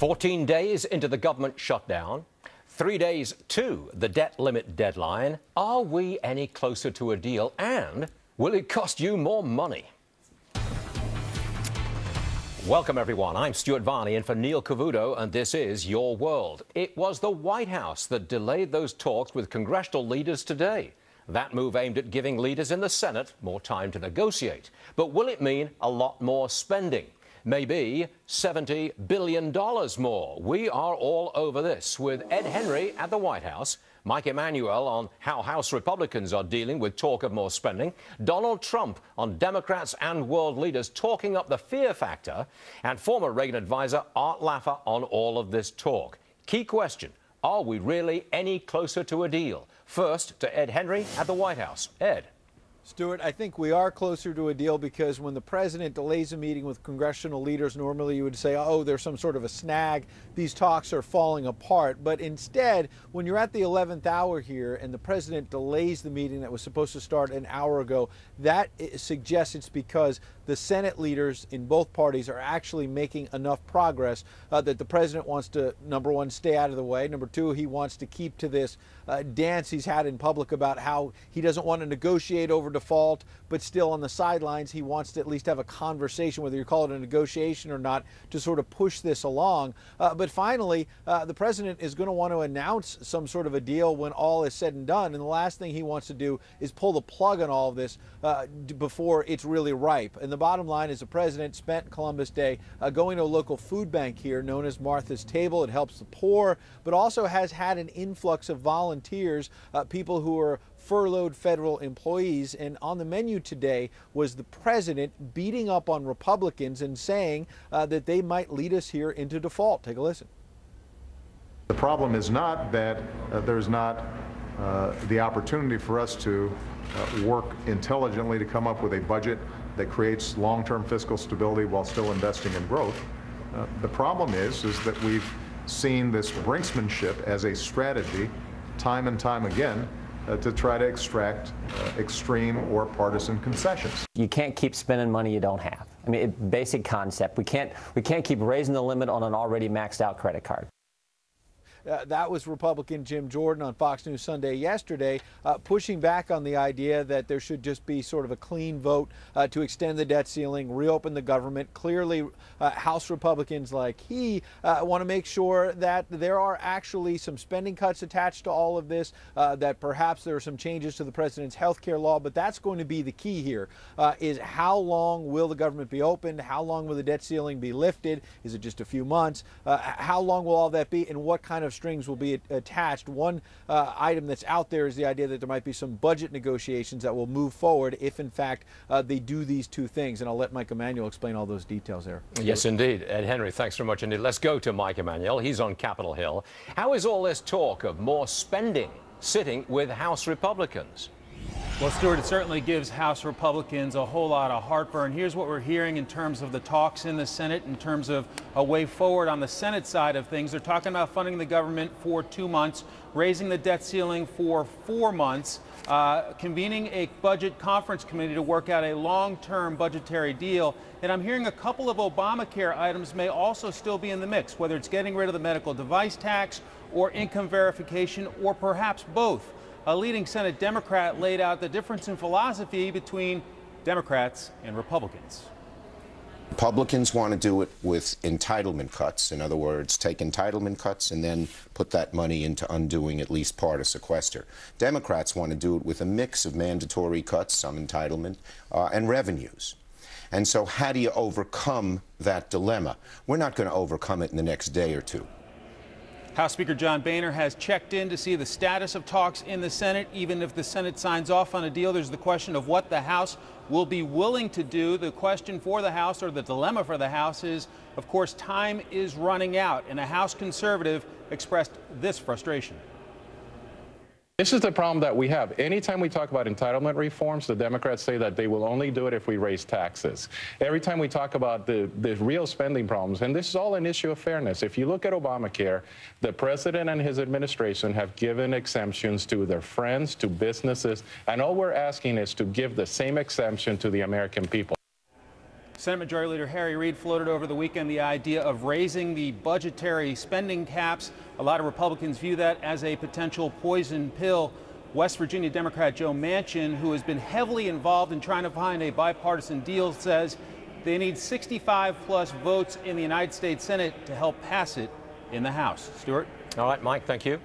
14 days into the government shutdown, 3 days to the debt limit deadline. Are we any closer to a deal, and will it cost you more money? Welcome, everyone. I'm Stuart Varney in for Neil Cavuto, and this is Your World. It was the White House that delayed those talks with congressional leaders today. That move aimed at giving leaders in the Senate more time to negotiate. But will it mean a lot more spending? Maybe $70 billion more. We are all over this with Ed Henry at the White House, Mike Emanuel on how House Republicans are dealing with talk of more spending, Donald Trump on Democrats and world leaders talking up the fear factor, and former Reagan advisor Art Laffer on all of this talk. Key question, are we really any closer to a deal? First to Ed Henry at the White House. Ed. Stuart, I think we are closer to a deal because when the president delays a meeting with congressional leaders, normally you would say, oh, there's some sort of a snag. These talks are falling apart. But instead, when you're at the 11th hour here and the president delays the meeting that was supposed to start an hour ago, that suggests it's because the Senate leaders in both parties are actually making enough progress that the president wants to, number one, stay out of the way. Number two, he wants to keep to this dance he's had in public about how he doesn't want to negotiate over default, but still on the sidelines, he wants to at least have a conversation, whether you call it a negotiation or not, to sort of push this along. But finally, the president is going to want to announce some sort of a deal when all is said and done. And the last thing he wants to do is pull the plug on all of this before it's really ripe. And the bottom line is the president spent Columbus Day going to a local food bank here known as Martha's Table. It helps the poor, but also has had an influx of volunteers, people who are furloughed federal employees. And on the menu today was the president beating up on Republicans and saying that they might lead us here into default. Take a listen. The problem is not that there's not the opportunity for us to work intelligently to come up with a budget that creates long-term fiscal stability while still investing in growth. The problem is that we've seen this brinksmanship as a strategy time and time again to try to extract extreme or partisan concessions. You can't keep spending money you don't have. I mean, basic concept. We can't keep raising the limit on an already maxed out credit card. That was Republican Jim Jordan on Fox News Sunday yesterday, pushing back on the idea that there should just be sort of a clean vote to extend the debt ceiling, reopen the government. Clearly, House Republicans like he want to make sure that there are actually some spending cuts attached to all of this, that perhaps there are some changes to the president's health care law. But that's going to be the key here, is how long will the government be opened? How long will the debt ceiling be lifted? Is it just a few months? How long will all that be, and what kind of strings will be attached? One item that's out there is the idea that there might be some budget negotiations that will move forward if, in fact, they do these two things. And I'll let Mike Emanuel explain all those details there. Yes, indeed. Ed Henry, thanks very much indeed. Let's go to Mike Emanuel. He's on Capitol Hill. How is all this talk of more spending sitting with House Republicans? Well, Stuart, it certainly gives House Republicans a whole lot of heartburn. Here's what we're hearing in terms of the talks in the Senate, in terms of a way forward on the Senate side of things. They're talking about funding the government for 2 months, raising the debt ceiling for 4 months, convening a budget conference committee to work out a long-term budgetary deal. And I'm hearing a couple of Obamacare items may also still be in the mix, whether it's getting rid of the medical device tax or income verification, or perhaps both. A leading Senate Democrat laid out the difference in philosophy between Democrats and Republicans. Republicans want to do it with entitlement cuts. In other words, take entitlement cuts and then put that money into undoing at least part of sequester. Democrats want to do it with a mix of mandatory cuts, some entitlement, and revenues. And so how do you overcome that dilemma? We're not going to overcome it in the next day or two. House Speaker John Boehner has checked in to see the status of talks in the Senate. Even if the Senate signs off on a deal, there's the question of what the House will be willing to do. The question for the House, or the dilemma for the House, is, of course, time is running out. And a House conservative expressed this frustration. This is the problem that we have. Anytime we talk about entitlement reforms, the Democrats say that they will only do it if we raise taxes. Every time we talk about the real spending problems, and this is all an issue of fairness. If you look at Obamacare, the president and his administration have given exemptions to their friends, to businesses, and all we're asking is to give the same exemption to the American people. Senate Majority Leader Harry Reid floated over the weekend the idea of raising the budgetary spending caps. A lot of Republicans view that as a potential poison pill. West Virginia Democrat Joe Manchin, who has been heavily involved in trying to find a bipartisan deal, says they need 65+ votes in the United States Senate to help pass it in the House. Stuart? All right, Mike, thank you.